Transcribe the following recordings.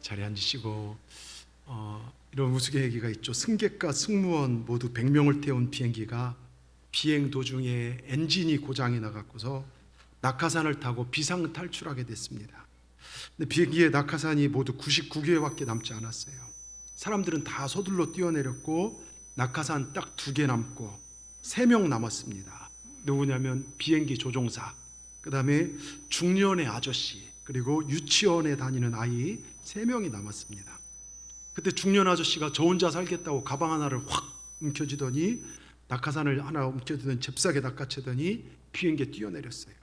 자리에 앉으시고 이런 우스갯얘기가 있죠. 승객과 승무원 모두 100명을 태운 비행기가 비행 도중에 엔진이 고장이 나갖고서 낙하산을 타고 비상 탈출하게 됐습니다. 근데 비행기의 낙하산이 모두 99개밖에 남지 않았어요. 사람들은 다 서둘러 뛰어내렸고 낙하산 딱 2개 남고 3명 남았습니다. 누구냐면 비행기 조종사, 그 다음에 중년의 아저씨, 그리고 유치원에 다니는 아이 3명이 남았습니다. 그때 중년 아저씨가 저 혼자 살겠다고 가방 하나를 확 움켜쥐더니 낙하산을 하나 움켜쥐더니 잽싸게 낚아채더니 비행기에 뛰어내렸어요.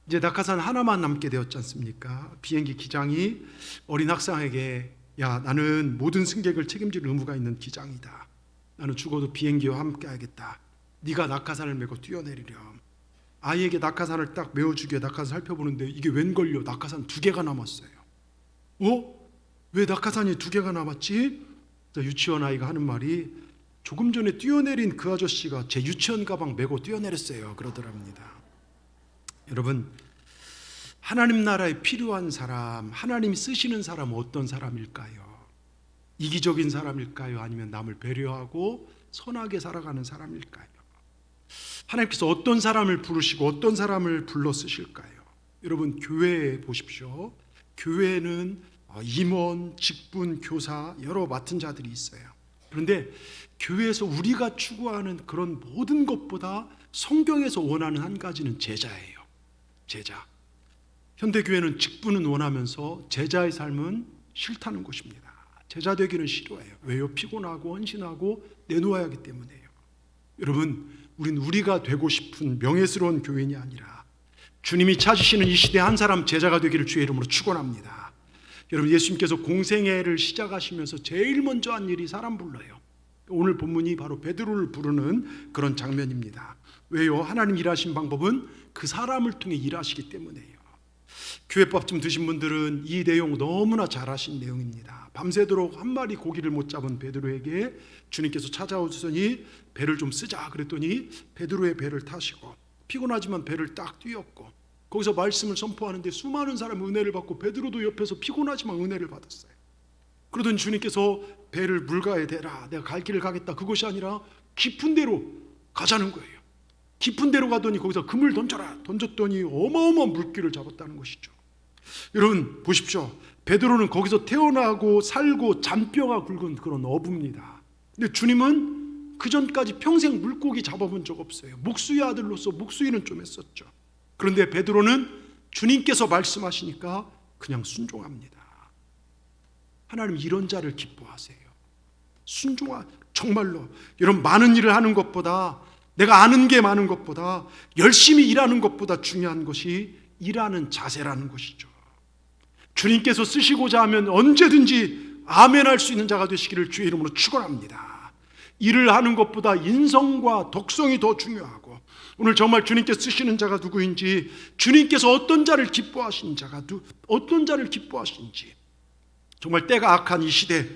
이제 낙하산 하나만 남게 되었지 않습니까? 비행기 기장이 어린 학생에게 야, 나는 모든 승객을 책임질 의무가 있는 기장이다. 나는 죽어도 비행기와 함께 하겠다. 네가 낙하산을 메고 뛰어내리렴. 아이에게 낙하산을 딱 메워주게 낙하산 살펴보는데 이게 웬걸요? 낙하산 2개가 남았어요. 왜 낙하산이 2개가 남았지? 유치원 아이가 하는 말이 조금 전에 뛰어내린 그 아저씨가 제 유치원 가방 메고 뛰어내렸어요. 그러더랍니다. 여러분, 하나님 나라에 필요한 사람, 하나님이 쓰시는 사람은 어떤 사람일까요? 이기적인 사람일까요? 아니면 남을 배려하고 선하게 살아가는 사람일까요? 하나님께서 어떤 사람을 부르시고 어떤 사람을 불러 쓰실까요? 여러분, 교회에 보십시오. 교회는 임원, 직분, 교사 여러 맡은 자들이 있어요. 그런데 교회에서 우리가 추구하는 그런 모든 것보다 성경에서 원하는 한 가지는 제자예요. 제자. 현대교회는 직분은 원하면서 제자의 삶은 싫다는 것입니다. 제자 되기는 싫어해요. 왜요? 피곤하고 헌신하고 내놓아야 하기 때문에요. 여러분, 우리가 되고 싶은 명예스러운 교인이 아니라 주님이 찾으시는 이 시대 한 사람 제자가 되기를 주의 이름으로 축원합니다. 여러분, 예수님께서 공생애를 시작하시면서 제일 먼저 한 일이 사람 불러요. 오늘 본문이 바로 베드로를 부르는 그런 장면입니다. 왜요? 하나님 일하신 방법은 그 사람을 통해 일하시기 때문에요. 교회법 좀 드신 분들은 이 내용 너무나 잘 아신 내용입니다. 밤새도록 한 마리 고기를 못 잡은 베드로에게 주님께서 찾아오시더니 배를 좀 쓰자 그랬더니 베드로의 배를 타시고 피곤하지만 배를 딱 뛰었고 거기서 말씀을 선포하는데 수많은 사람이 은혜를 받고 베드로도 옆에서 피곤하지만 은혜를 받았어요. 그러더니 주님께서 배를 물가에 대라, 내가 갈 길을 가겠다, 그것이 아니라 깊은 데로 가자는 거예요. 깊은 데로 가더니 거기서 금을 던져라, 던졌더니 어마어마한 물기를 잡았다는 것이죠. 여러분 보십시오. 베드로는 거기서 태어나고 살고 잔뼈가 굵은 그런 어부입니다. 근데 주님은 그 전까지 평생 물고기 잡아본 적 없어요. 목수의 아들로서 목수일은 좀 했었죠. 그런데 베드로는 주님께서 말씀하시니까 그냥 순종합니다. 하나님 이런 자를 기뻐하세요. 정말로 여러분, 많은 일을 하는 것보다, 내가 아는 게 많은 것보다, 열심히 일하는 것보다 중요한 것이 일하는 자세라는 것이죠. 주님께서 쓰시고자 하면 언제든지 아멘할 수 있는 자가 되시기를 주의 이름으로 축원합니다. 일을 하는 것보다 인성과 덕성이 더 중요하고, 오늘 정말 주님께서 쓰시는 자가 누구인지, 주님께서 어떤 자를 기뻐하시는지, 정말 때가 악한 이 시대,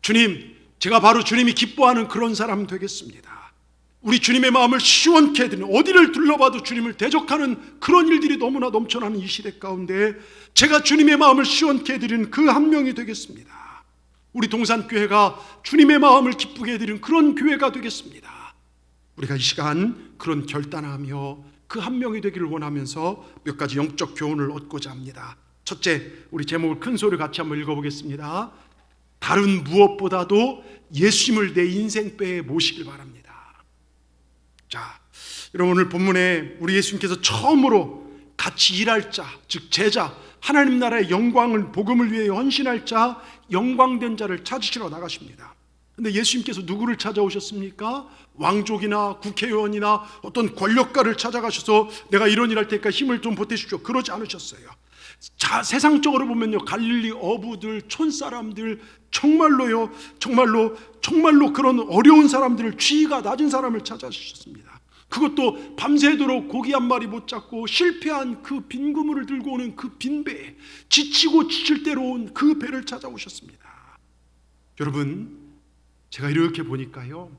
주님, 제가 바로 주님이 기뻐하는 그런 사람 되겠습니다. 우리 주님의 마음을 시원케 해드리는, 어디를 둘러봐도 주님을 대적하는 그런 일들이 너무나 넘쳐나는 이 시대 가운데 제가 주님의 마음을 시원케 해드리는 그 한 명이 되겠습니다. 우리 동산교회가 주님의 마음을 기쁘게 해드리는 그런 교회가 되겠습니다. 우리가 이 시간 그런 결단하며 그 한 명이 되기를 원하면서 몇 가지 영적 교훈을 얻고자 합니다. 첫째, 우리 제목을 큰 소리 같이 한번 읽어보겠습니다. 다른 무엇보다도 예수님을 내 인생배에 모시길 바랍니다. 자, 여러분, 오늘 본문에 우리 예수님께서 처음으로 같이 일할 자, 즉 제자, 하나님 나라의 영광을, 복음을 위해 헌신할 자, 영광된 자를 찾으시러 나가십니다. 근데 예수님께서 누구를 찾아오셨습니까? 왕족이나 국회의원이나 어떤 권력가를 찾아가셔서 내가 이런 일 할 테니까 힘을 좀 보태십시오, 그러지 않으셨어요. 자, 세상적으로 보면요, 갈릴리 어부들, 촌사람들, 정말로 그런 어려운 사람들을, 지위가 낮은 사람을 찾아주셨습니다. 그것도 밤새도록 고기 한 마리 못 잡고 실패한 그 빈 그물을 들고 오는 그 빈 배에, 지치고 지칠 대로 온 그 배를 찾아오셨습니다. 여러분, 제가 이렇게 보니까요,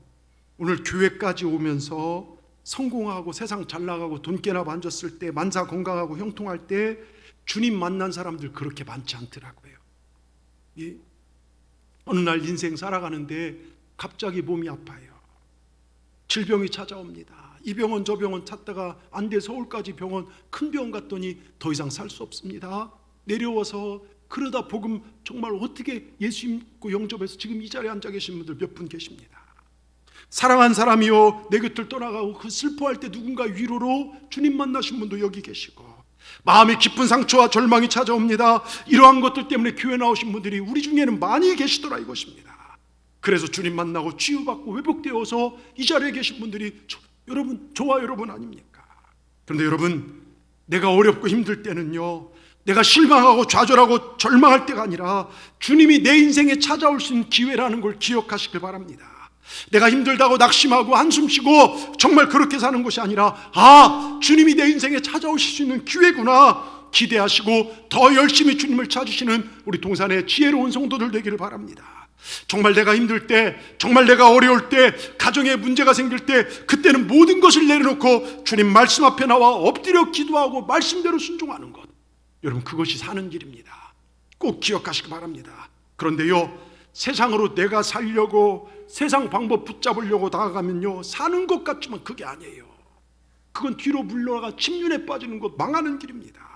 오늘 교회까지 오면서 성공하고 세상 잘 나가고 돈 깨나 만졌을 때, 만사 건강하고 형통할 때 주님 만난 사람들 그렇게 많지 않더라고요. 어느 날 인생 살아가는데 갑자기 몸이 아파요. 질병이 찾아옵니다. 이 병원 저 병원 찾다가 안 돼 서울까지 병원, 큰 병원 갔더니 더 이상 살 수 없습니다. 내려와서 그러다 복음 정말 어떻게 예수 믿고 영접해서 지금 이 자리에 앉아 계신 분들 몇 분 계십니다. 사랑한 사람이요 내 곁을 떠나가고 그 슬퍼할 때 누군가 위로로 주님 만나신 분도 여기 계시고, 마음의 깊은 상처와 절망이 찾아옵니다. 이러한 것들 때문에 교회 나오신 분들이 우리 중에는 많이 계시더라 이것입니다. 그래서 주님 만나고 치유받고 회복되어서 이 자리에 계신 분들이 여러분, 저와 여러분 아닙니까? 그런데 여러분, 내가 어렵고 힘들 때는요, 내가 실망하고 좌절하고 절망할 때가 아니라 주님이 내 인생에 찾아올 수 있는 기회라는 걸 기억하시길 바랍니다. 내가 힘들다고 낙심하고 한숨 쉬고 정말 그렇게 사는 것이 아니라, 주님이 내 인생에 찾아오실 수 있는 기회구나 기대하시고 더 열심히 주님을 찾으시는 우리 동산의 지혜로운 성도들 되기를 바랍니다. 정말 내가 힘들 때, 정말 내가 어려울 때, 가정에 문제가 생길 때, 그때는 모든 것을 내려놓고 주님 말씀 앞에 나와 엎드려 기도하고 말씀대로 순종하는 것, 여러분 그것이 사는 길입니다. 꼭 기억하시기 바랍니다. 그런데요, 세상으로 내가 살려고 세상 방법 붙잡으려고 다가가면요, 사는 것 같지만 그게 아니에요. 그건 뒤로 물러나가 침륜에 빠지는 것, 망하는 길입니다.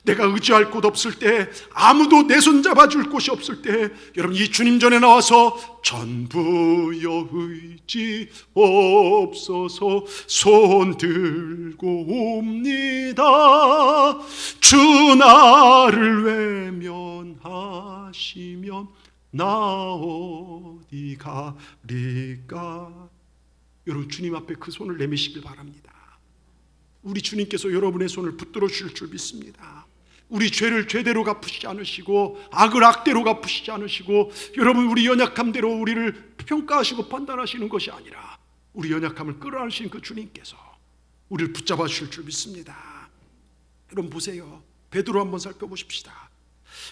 내가 의지할 곳 없을 때, 아무도 내 손 잡아줄 곳이 없을 때, 여러분 이 주님 전에 나와서 전부여 의지 없어서 손 들고 옵니다. 주 나를 외면하시면 나 어디 가리까. 여러분 주님 앞에 그 손을 내미시길 바랍니다. 우리 주님께서 여러분의 손을 붙들어 주실 줄 믿습니다. 우리 죄를 죄대로 갚으시지 않으시고 악을 악대로 갚으시지 않으시고, 여러분 우리 연약함대로 우리를 평가하시고 판단하시는 것이 아니라 우리 연약함을 끌어안으신 그 주님께서 우리를 붙잡아 주실 줄 믿습니다. 여러분 보세요. 베드로 한번 살펴보십시다.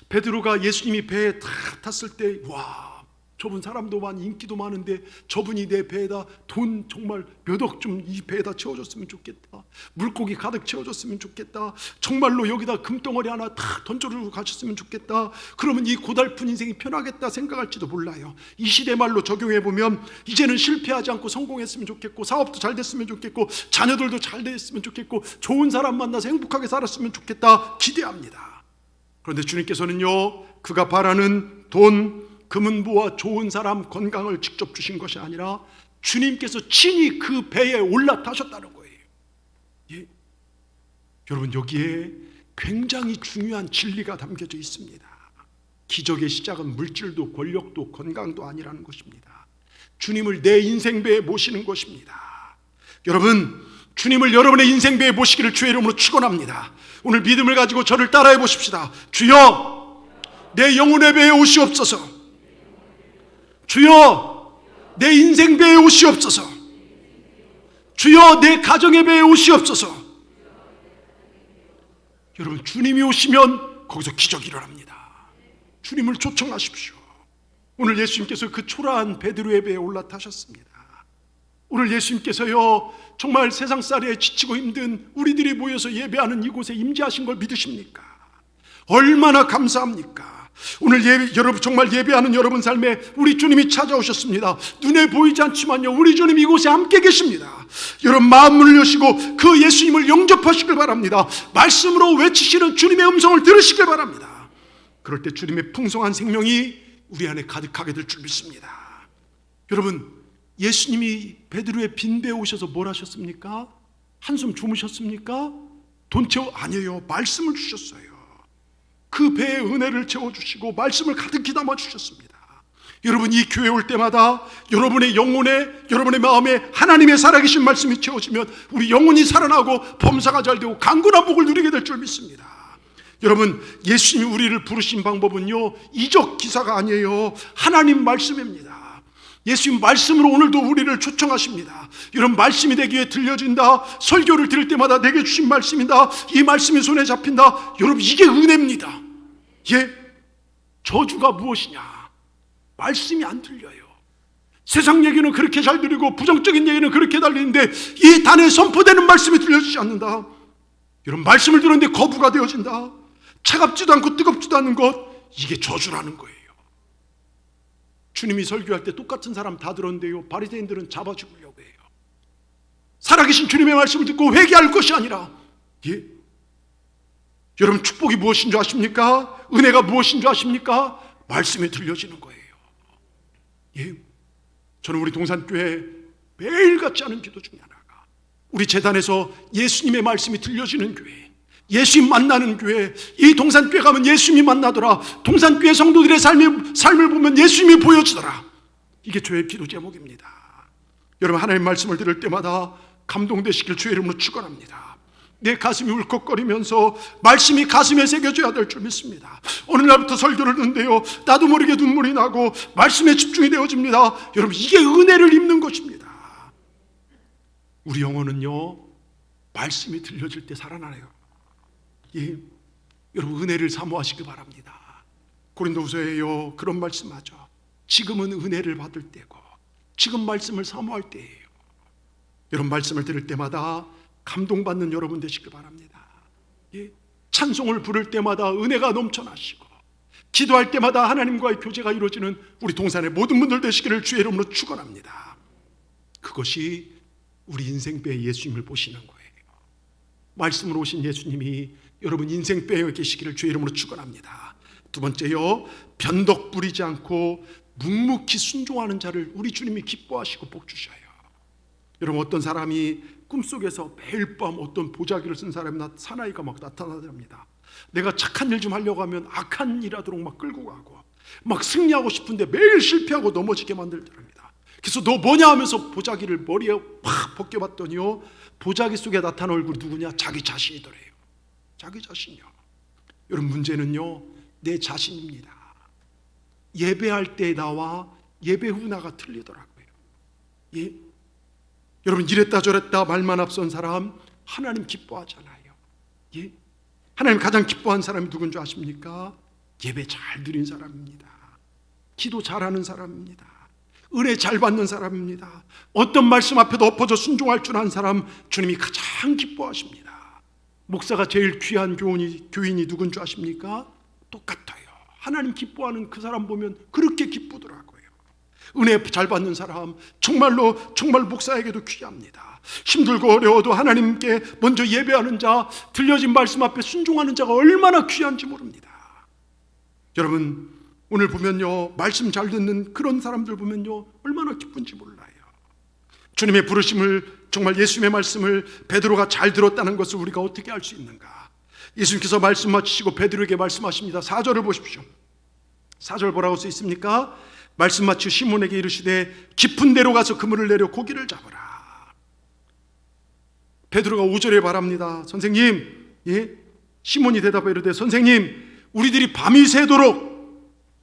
베드로가 예수님이 배에 다 탔을 때, 와, 저분 사람도 많이 인기도 많은데 저분이 내 배에다 돈 정말 몇 억 좀 이 배에다 채워줬으면 좋겠다. 물고기 가득 채워줬으면 좋겠다. 정말로 여기다 금덩어리 하나 다 던져주고 가셨으면 좋겠다. 그러면 이 고달픈 인생이 편하겠다 생각할지도 몰라요. 이 시대 말로 적용해보면 이제는 실패하지 않고 성공했으면 좋겠고, 사업도 잘 됐으면 좋겠고, 자녀들도 잘 됐으면 좋겠고, 좋은 사람 만나서 행복하게 살았으면 좋겠다 기대합니다. 그런데 주님께서는요, 그가 바라는 돈, 금은보와 좋은 사람, 건강을 직접 주신 것이 아니라 주님께서 친히 그 배에 올라타셨다는 거예요. 예? 여러분 여기에 굉장히 중요한 진리가 담겨져 있습니다. 기적의 시작은 물질도 권력도 건강도 아니라는 것입니다. 주님을 내 인생배에 모시는 것입니다. 여러분, 주님을 여러분의 인생배에 모시기를 주의 이름으로 축원합니다. 오늘 믿음을 가지고 저를 따라해 보십시다. 주여, 내 영혼의 배에 오시옵소서. 주여, 내 인생 배에 오시옵소서. 주여, 내 가정의 배에 오시옵소서. 여러분 주님이 오시면 거기서 기적이 일어납니다. 주님을 초청하십시오. 오늘 예수님께서 그 초라한 베드로의 배에 올라타셨습니다. 오늘 예수님께서요, 정말 세상살이에 지치고 힘든 우리들이 모여서 예배하는 이곳에 임재하신 걸 믿으십니까? 얼마나 감사합니까? 오늘 여러분 정말 예배하는 여러분 삶에 우리 주님이 찾아오셨습니다. 눈에 보이지 않지만요, 우리 주님 이곳에 함께 계십니다. 여러분 마음을 여시고 그 예수님을 영접하시길 바랍니다. 말씀으로 외치시는 주님의 음성을 들으시길 바랍니다. 그럴 때 주님의 풍성한 생명이 우리 안에 가득하게 될 줄 믿습니다. 여러분, 예수님이 베드로의 빈 배에 오셔서 뭘 하셨습니까? 한숨 주무셨습니까? 돈 채워? 아니에요. 말씀을 주셨어요. 그 배에 은혜를 채워주시고 말씀을 가득히 담아주셨습니다. 여러분 이 교회 올 때마다 여러분의 영혼에, 여러분의 마음에 하나님의 살아계신 말씀이 채워지면 우리 영혼이 살아나고 범사가 잘 되고 강건한 복을 누리게 될 줄 믿습니다. 여러분 예수님이 우리를 부르신 방법은요, 이적 기사가 아니에요. 하나님 말씀입니다. 예수님 말씀으로 오늘도 우리를 초청하십니다. 이런 말씀이 내 귀에 들려진다, 설교를 들을 때마다 내게 주신 말씀이다, 이 말씀이 손에 잡힌다. 여러분 이게 은혜입니다. 예? 저주가 무엇이냐? 말씀이 안 들려요. 세상 얘기는 그렇게 잘 들리고 부정적인 얘기는 그렇게 달리는데 이 단에 선포되는 말씀이 들려지지 않는다. 여러분 말씀을 들었는데 거부가 되어진다. 차갑지도 않고 뜨겁지도 않은 것, 이게 저주라는 거예요. 주님이 설교할 때 똑같은 사람 다 들었는데요, 바리새인들은 잡아 죽으려고 해요. 살아계신 주님의 말씀을 듣고 회개할 것이 아니라, 여러분, 축복이 무엇인 줄 아십니까? 은혜가 무엇인 줄 아십니까? 말씀에 들려지는 거예요. 저는 우리 동산교회 매일같이 하는 기도 중에 하나가, 우리 재단에서 예수님의 말씀이 들려지는 교회, 예수님 만나는 교회. 이 동산교회 가면 예수님이 만나더라. 동산교회 성도들의 삶을 보면 예수님이 보여지더라. 이게 저의 기도 제목입니다. 여러분, 하나님 말씀을 들을 때마다 감동되시길 주의 이름으로 축원합니다. 내 가슴이 울컥거리면서 말씀이 가슴에 새겨져야 될 줄 믿습니다. 어느 날부터 설교를 듣는데요, 나도 모르게 눈물이 나고 말씀에 집중이 되어집니다. 여러분, 이게 은혜를 입는 것입니다. 우리 영혼은요, 말씀이 들려질 때 살아나요. 여러분, 은혜를 사모하시기 바랍니다. 고린도후서에요, 그런 말씀하죠. 지금은 은혜를 받을 때고 지금 말씀을 사모할 때예요. 여러분, 말씀을 들을 때마다 감동받는 여러분 되시길 바랍니다. 찬송을 부를 때마다 은혜가 넘쳐나시고, 기도할 때마다 하나님과의 교제가 이루어지는 우리 동산의 모든 분들 되시기를 주의 이름으로 축원합니다. 그것이 우리 인생배의 예수님을 보시는 거예요. 말씀으로 오신 예수님이 여러분 인생배에 계시기를 주의 이름으로 축원합니다. 두 번째요, 변덕 부리지 않고 묵묵히 순종하는 자를 우리 주님이 기뻐하시고 복 주셔요. 여러분, 어떤 사람이 꿈속에서 매일 밤 어떤 보자기를 쓴 사람이 사나이가 막 나타나답니다. 내가 착한 일 좀 하려고 하면 악한 일 하도록 막 끌고 가고, 막 승리하고 싶은데 매일 실패하고 넘어지게 만들더랍니다. 그래서 너 뭐냐 하면서 보자기를 머리에 팍 벗겨봤더니요, 보자기 속에 나타난 얼굴이 누구냐? 자기 자신이더래요. 자기 자신이요. 여러분, 문제는요, 내 자신입니다. 예배할 때 나와 예배 후 나가 틀리더라고요. 여러분, 이랬다 저랬다 말만 앞선 사람 하나님 기뻐하잖아요. 하나님 가장 기뻐하는 사람이 누군지 아십니까? 예배 잘 드린 사람입니다. 기도 잘하는 사람입니다. 은혜 잘 받는 사람입니다. 어떤 말씀 앞에도 엎어져 순종할 줄 아는 사람 주님이 가장 기뻐하십니다. 목사가 제일 귀한 교인이 누군지 아십니까? 똑같아요. 하나님 기뻐하는 그 사람 보면 그렇게 기쁘더라고요. 은혜 잘 받는 사람 정말로 정말 목사에게도 귀합니다. 힘들고 어려워도 하나님께 먼저 예배하는 자, 들려진 말씀 앞에 순종하는 자가 얼마나 귀한지 모릅니다. 여러분, 오늘 보면요, 말씀 잘 듣는 그런 사람들 보면요, 얼마나 기쁜지 몰라요. 주님의 부르심을, 정말 예수님의 말씀을 베드로가 잘 들었다는 것을 우리가 어떻게 알 수 있는가? 예수님께서 말씀 마치시고 베드로에게 말씀하십니다. 4절을 보십시오. 4절 뭐라고 써 있습니까? 말씀 마치고 시몬에게 이르시되 깊은 데로 가서 그물을 내려 고기를 잡으라. 베드로가 5절에 말합니다. 선생님, 시몬이 대답하여 이르되 선생님, 우리들이 밤이 새도록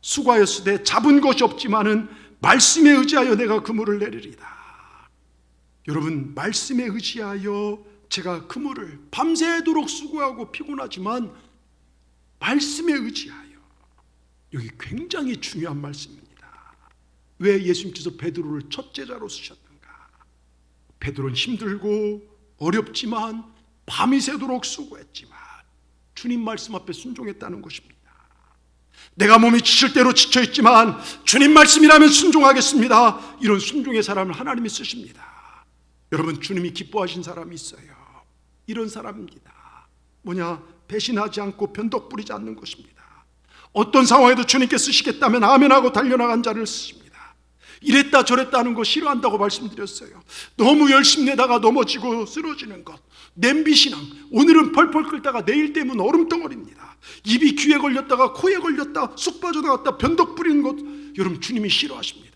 수고하였으되 잡은 것이 없지만은 말씀에 의지하여 내가 그물을 내리리다. 여러분, 말씀에 의지하여 제가 그물을 밤새도록 수고하고 피곤하지만 말씀에 의지하여. 여기 굉장히 중요한 말씀입니다. 왜 예수님께서 베드로를 첫 제자로 쓰셨는가? 베드로는 힘들고 어렵지만 밤이 새도록 수고했지만 주님 말씀 앞에 순종했다는 것입니다. 내가 몸이 지칠 대로 지쳐있지만 주님 말씀이라면 순종하겠습니다. 이런 순종의 사람을 하나님이 쓰십니다. 여러분, 주님이 기뻐하신 사람이 있어요. 이런 사람입니다. 뭐냐? 배신하지 않고 변덕 부리지 않는 것입니다. 어떤 상황에도 주님께 쓰시겠다면 아멘하고 달려나간 자를 쓰십니다. 이랬다 저랬다 하는 거 싫어한다고 말씀드렸어요. 너무 열심히 내다가 넘어지고 쓰러지는 것, 냄비신앙, 오늘은 펄펄 끓다가 내일 되면 얼음덩어리입니다. 입이 귀에 걸렸다가 코에 걸렸다 쑥 빠져나갔다 변덕 부리는 것, 여러분, 주님이 싫어하십니다.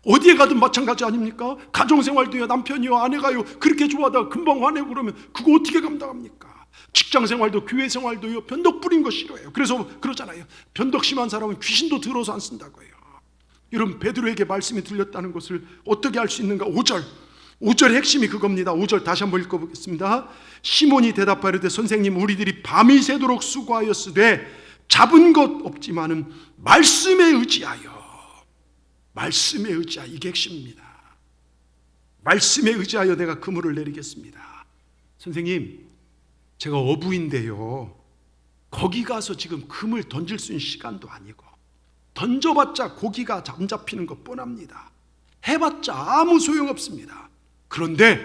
어디에 가든 마찬가지 아닙니까? 가정생활도요, 남편이요, 아내가요 그렇게 좋아하다가 금방 화내고 그러면 그거 어떻게 감당합니까? 직장생활도 교회생활도요, 변덕 부린 거 싫어해요. 그래서 그러잖아요. 변덕 심한 사람은 귀신도 들어서 안 쓴다고 해요. 여러분, 베드로에게 말씀이 들렸다는 것을 어떻게 알 수 있는가? 5절의 핵심이 그겁니다. 5절 다시 한번 읽어보겠습니다. 시몬이 대답하려되 선생님, 우리들이 밤이 새도록 수고하였으되 잡은 것 없지만은 말씀에 의지하여. 말씀에 의지하여, 이게 핵심입니다. 말씀에 의지하여 내가 그물을 내리겠습니다. 선생님, 제가 어부인데요, 거기 가서 지금 그물 던질 수 있는 시간도 아니고 던져봤자 고기가 안 잡히는 것 뻔합니다. 해봤자 아무 소용없습니다. 그런데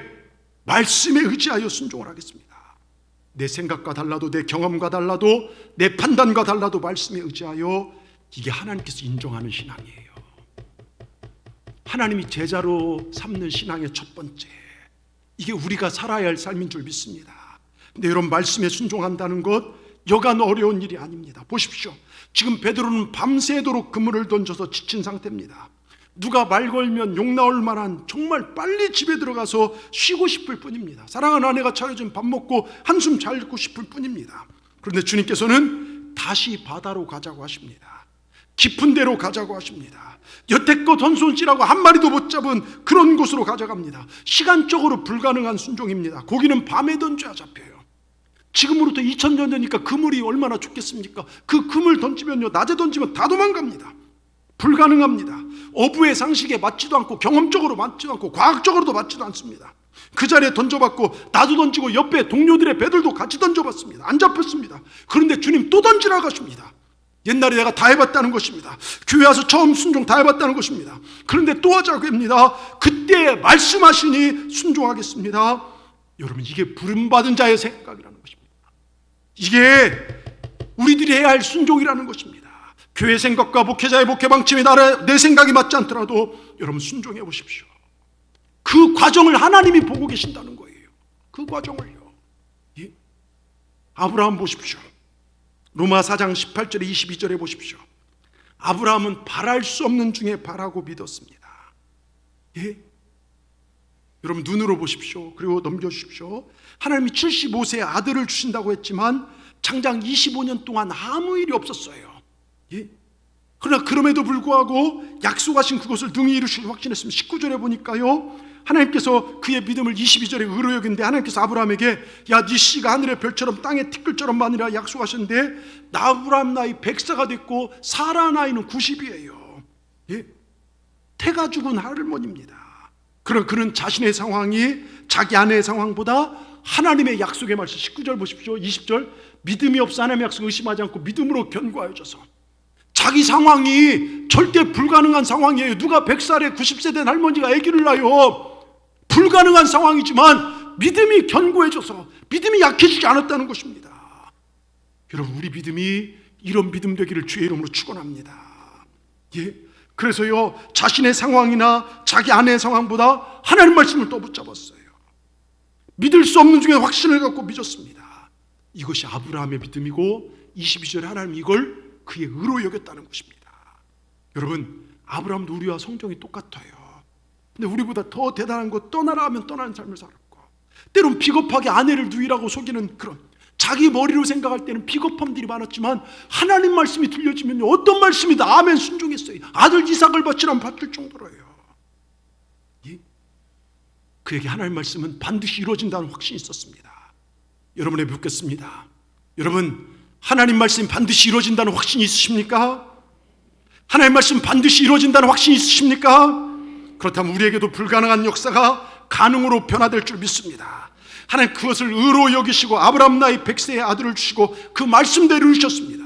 말씀에 의지하여 순종을 하겠습니다. 내 생각과 달라도, 내 경험과 달라도, 내 판단과 달라도 말씀에 의지하여, 이게 하나님께서 인정하는 신앙이에요. 하나님이 제자로 삼는 신앙의 첫 번째, 이게 우리가 살아야 할 삶인 줄 믿습니다. 근데 여러분, 말씀에 순종한다는 것 여간 어려운 일이 아닙니다. 보십시오. 지금 베드로는 밤새도록 그물을 던져서 지친 상태입니다. 누가 말 걸면 욕 나올 만한, 정말 빨리 집에 들어가서 쉬고 싶을 뿐입니다. 사랑하는 아내가 차려준 밥 먹고 한숨 자고 싶을 뿐입니다. 그런데 주님께서는 다시 바다로 가자고 하십니다. 깊은 데로 가자고 하십니다. 여태껏 헌손질하고 한 마리도 못 잡은 그런 곳으로 가져갑니다. 시간적으로 불가능한 순종입니다. 고기는 밤에 던져야 잡혀요. 지금으로부터 2000년 전이니까 그물이 얼마나 좋겠습니까? 그 그물 던지면요, 낮에 던지면 다 도망갑니다. 불가능합니다. 어부의 상식에 맞지도 않고, 경험적으로 맞지도 않고, 과학적으로도 맞지도 않습니다. 그 자리에 던져봤고, 나도 던지고 옆에 동료들의 배들도 같이 던져봤습니다. 안 잡혔습니다. 그런데 주님 또 던지라고 하십니다. 옛날에 내가 다 해봤다는 것입니다. 교회 와서 처음 순종 다 해봤다는 것입니다. 그런데 또 하자고 합니다. 그때 말씀하시니 순종하겠습니다. 여러분, 이게 부름받은 자의 생각이라는 것입니다. 이게 우리들이 해야 할 순종이라는 것입니다. 교회 생각과 목회자의 목회 방침이 내 생각이 맞지 않더라도 여러분, 순종해 보십시오. 그 과정을 하나님이 보고 계신다는 거예요. 그 과정을요. 예? 아브라함 보십시오. 로마 4장 18절에 22절에 보십시오. 아브라함은 바랄 수 없는 중에 바라고 믿었습니다. 예? 여러분, 눈으로 보십시오. 그리고 넘겨주십시오. 하나님이 75세에 아들을 주신다고 했지만 장장 25년 동안 아무 일이 없었어요. 예? 그러나 그럼에도 불구하고 약속하신 그것을 능히 이루실 확신했으면 19절에 보니까요, 하나님께서 그의 믿음을 22절에 의로 여긴데, 하나님께서 아브라함에게 야, 네 씨가 하늘의 별처럼 땅의 티끌처럼 많으리라 약속하셨는데, 아브라함 나이 100세가 됐고 사라 나이는 90이에요. 예? 태가 죽은 할머니입니다. 그러나 그는 자신의 상황이 자기 아내의 상황보다 하나님의 약속의 말씀, 19절 보십시오. 20절, 믿음이 없어 하나님의 약속을 의심하지 않고 믿음으로 견고하여져서, 자기 상황이 절대 불가능한 상황이에요. 누가 100살에 90세 된 할머니가 아기를 낳아요? 불가능한 상황이지만 믿음이 견고해져서, 믿음이 약해지지 않았다는 것입니다. 여러분, 우리 믿음이 이런 믿음 되기를 주의 이름으로 축원합니다. 예? 그래서요, 자신의 상황이나 자기 아내의 상황보다 하나님 말씀을 더 붙잡았어요. 믿을 수 없는 중에 확신을 갖고 믿었습니다. 이것이 아브라함의 믿음이고, 22절에 하나님 이걸 그의 의로 여겼다는 것입니다. 여러분, 아브라함도 우리와 성정이 똑같아요. 근데 우리보다 더 대단한 것, 떠나라 하면 떠나는 삶을 살았고, 때론 비겁하게 아내를 누이라고 속이는 그런, 자기 머리로 생각할 때는 비겁함들이 많았지만 하나님 말씀이 들려지면 어떤 말씀이다 아멘 순종했어요. 아들 이삭을 바치라면 바칠 정도로요. 예? 그에게 하나님 말씀은 반드시 이루어진다는 확신이 있었습니다. 여러분에 묻겠습니다. 여러분, 하나님 말씀이 반드시 이루어진다는 확신이 있으십니까? 하나님 말씀 반드시 이루어진다는 확신이 있으십니까? 그렇다면 우리에게도 불가능한 역사가 가능으로 변화될 줄 믿습니다. 하나님 그것을 의로 여기시고 아브라함 나이 100세의 아들을 주시고 그 말씀대로 이루셨습니다.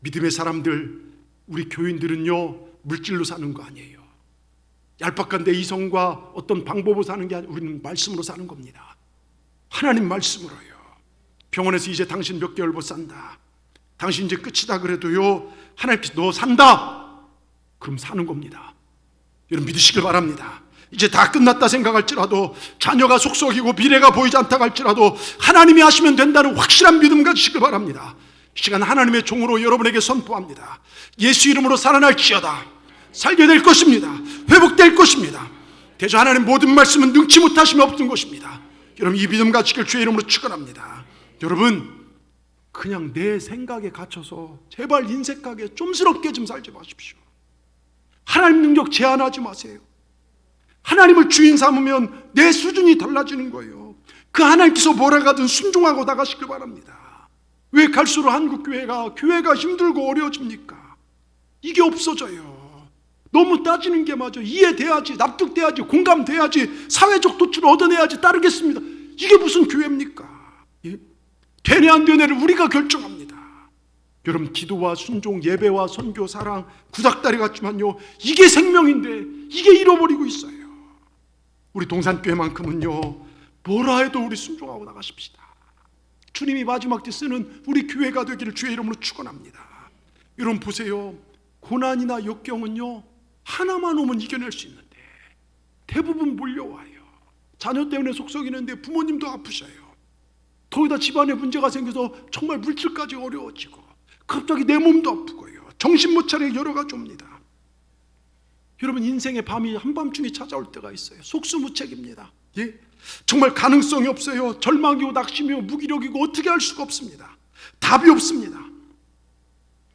믿음의 사람들, 우리 교인들은요, 물질로 사는 거 아니에요. 얄팍한 내 이성과 어떤 방법으로 사는 게 아니라 우리는 말씀으로 사는 겁니다. 하나님 말씀으로요. 병원에서 이제 당신 몇 개월 못 산다, 당신 이제 끝이다 그래도요, 하나님께서 너 산다, 그럼 사는 겁니다. 여러분 믿으시길 바랍니다. 이제 다 끝났다 생각할지라도, 자녀가 속썩이고 미래가 보이지 않다 할지라도 하나님이 하시면 된다는 확실한 믿음 가지시길 바랍니다. 이 시간 하나님의 종으로 여러분에게 선포합니다. 예수 이름으로 살아날지어다. 살게 될 것입니다. 회복될 것입니다. 대저 하나님 모든 말씀은 능치 못하심이 없는 것입니다. 여러분 이 믿음 가지시길 주의 이름으로 축원합니다. 여러분 그냥 내 생각에 갇혀서 제발 인색하게 좀스럽게 좀 살지 마십시오. 하나님 능력 제한하지 마세요. 하나님을 주인 삼으면 내 수준이 달라지는 거예요. 그 하나님께서 뭐라 가든 순종하고 나가시길 바랍니다. 왜 갈수록 교회가 힘들고 어려워집니까? 이게 없어져요. 너무 따지는 게 맞아. 이해돼야지, 납득돼야지, 공감돼야지, 사회적 도출을 얻어내야지 따르겠습니다. 이게 무슨 교회입니까? 예? 되네 안 되네를 우리가 결정합니다. 여러분, 기도와 순종, 예배와 선교, 사랑, 구닥다리 같지만요, 이게 생명인데 이게 잃어버리고 있어요. 우리 동산교회만큼은요, 뭐라 해도 우리 순종하고 나가십시다. 주님이 마지막 때 쓰는 우리 교회가 되기를 주의 이름으로 축원합니다. 여러분 보세요, 고난이나 역경은요 하나만 오면 이겨낼 수 있는데 대부분 몰려와요. 자녀 때문에 속썩이는데 부모님도 아프셔요. 거기다 집안에 문제가 생겨서 정말 물질까지 어려워지고 갑자기 내 몸도 아프고요, 정신 못 차려 여러 가지 옵니다. 여러분, 인생의 밤이 한밤중에 찾아올 때가 있어요. 속수무책입니다. 예? 정말 가능성이 없어요. 절망이고 낙심이고 무기력이고 어떻게 할 수가 없습니다. 답이 없습니다.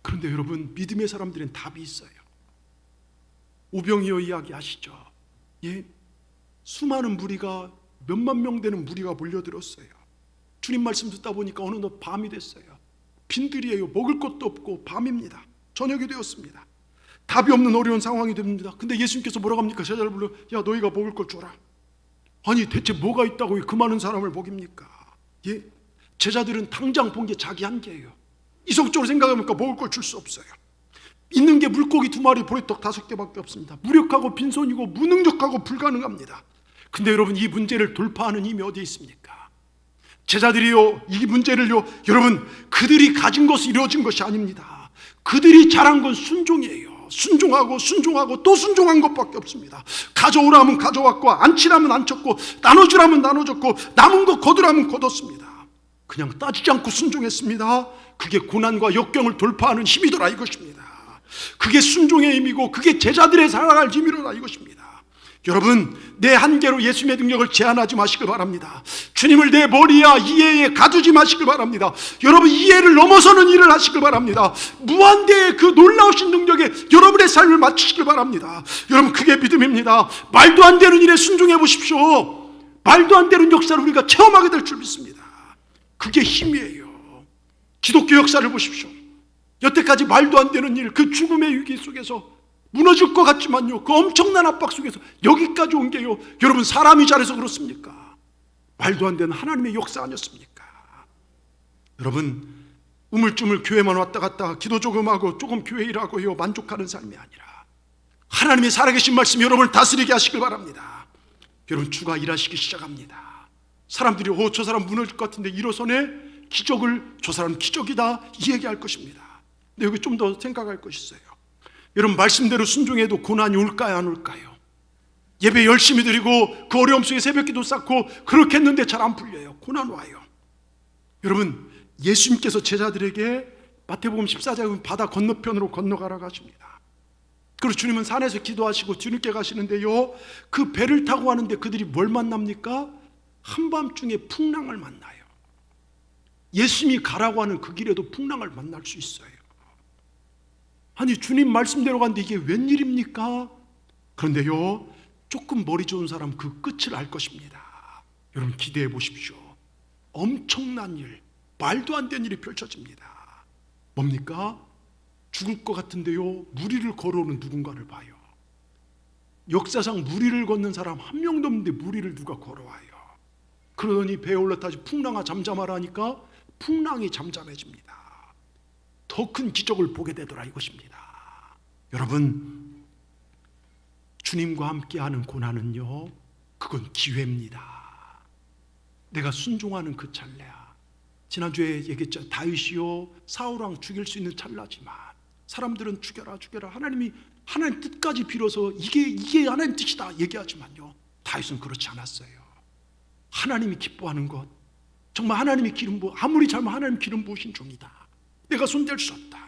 그런데 여러분, 믿음의 사람들은 답이 있어요. 오병이어 이야기 아시죠? 예? 수많은 무리가, 몇만 명 되는 무리가 몰려들었어요. 주님 말씀 듣다 보니까 어느덧 밤이 됐어요. 빈들이에요. 먹을 것도 없고 밤입니다. 저녁이 되었습니다. 답이 없는 어려운 상황이 됩니다. 근데 예수님께서 뭐라고 합니까? 제자를 불러, 야, 너희가 먹을 걸 줘라. 아니, 대체 뭐가 있다고 그 많은 사람을 먹입니까? 예? 제자들은 당장 본 게 자기 한계예요. 이성적으로 생각해보니까 먹을 걸 줄 수 없어요. 있는 게 물고기 2마리, 보리떡 5개밖에 없습니다. 무력하고 빈손이고 무능력하고 불가능합니다. 근데 여러분, 이 문제를 돌파하는 힘이 어디에 있습니까? 제자들이요, 이 문제를요, 여러분, 그들이 가진 것이 이루어진 것이 아닙니다. 그들이 잘한 건 순종이에요. 순종하고 또 순종한 것밖에 없습니다. 가져오라면 가져왔고, 안치라면 안쳤고, 나눠주라면 나눠줬고, 남은 거 거두라면 거뒀습니다. 그냥 따지지 않고 순종했습니다. 그게 고난과 역경을 돌파하는 힘이더라 이것입니다. 그게 순종의 힘이고 그게 제자들의 살아갈 힘이로다 이것입니다. 여러분, 내 한계로 예수님의 능력을 제한하지 마시길 바랍니다. 주님을 내 머리야 이해에 가두지 마시길 바랍니다. 여러분, 이해를 넘어서는 일을 하시길 바랍니다. 무한대의 그 놀라우신 능력에 여러분의 삶을 맞추시길 바랍니다. 여러분, 그게 믿음입니다. 말도 안 되는 일에 순종해 보십시오. 말도 안 되는 역사를 우리가 체험하게 될 줄 믿습니다. 그게 힘이에요. 기독교 역사를 보십시오. 여태까지 말도 안 되는 일, 그 죽음의 위기 속에서 무너질 것 같지만요, 그 엄청난 압박 속에서 여기까지 온 게요, 여러분, 사람이 잘해서 그렇습니까? 말도 안 되는 하나님의 역사 아니었습니까? 여러분, 우물쭈물 교회만 왔다 갔다 기도 조금 하고 조금 교회 일하고요 만족하는 삶이 아니라 하나님의 살아계신 말씀이 여러분을 다스리게 하시길 바랍니다. 여러분, 주가 일하시기 시작합니다. 사람들이 저 사람 무너질 것 같은데 일어서네, 기적을, 저 사람 기적이다, 이 얘기할 것입니다. 근데 여기 좀 더 생각할 것이 있어요. 여러분, 말씀대로 순종해도 고난이 올까요, 안 올까요? 예배 열심히 드리고 그 어려움 속에 새벽기도 쌓고 그렇게 했는데 잘 안 풀려요. 고난 와요. 여러분, 예수님께서 제자들에게 마태복음 14장은 바다 건너편으로 건너가라고 하십니다. 그리고 주님은 산에서 기도하시고 뒤늦게 가시는데요, 그 배를 타고 가는데 그들이 뭘 만납니까? 한밤중에 풍랑을 만나요. 예수님이 가라고 하는 그 길에도 풍랑을 만날 수 있어요. 아니, 주님 말씀대로 갔는데 이게 웬일입니까? 그런데요, 조금 머리 좋은 사람 그 끝을 알 것입니다. 여러분, 기대해 보십시오. 엄청난 일, 말도 안 되는 일이 펼쳐집니다. 뭡니까? 죽을 것 같은데요, 무리를 걸어오는 누군가를 봐요. 역사상 무리를 걷는 사람 한 명도 없는데 무리를 누가 걸어와요. 그러더니 배에 올라타지 풍랑아 잠잠하라 하니까 풍랑이 잠잠해집니다. 더 큰 기적을 보게 되더라 이것입니다. 여러분, 주님과 함께하는 고난은요, 그건 기회입니다. 내가 순종하는 그 찰나야. 지난주에 얘기했죠. 다윗이요, 사울왕 죽일 수 있는 찰나지만 사람들은 죽여라 하나님 뜻까지 빌어서 이게 하나님 뜻이다 얘기하지만요, 다윗은 그렇지 않았어요. 하나님이 기뻐하는 것, 정말 하나님이 기름 부어, 아무리 잘못 하나님 기름 부으신 종이다, 내가 손댈 수 없다.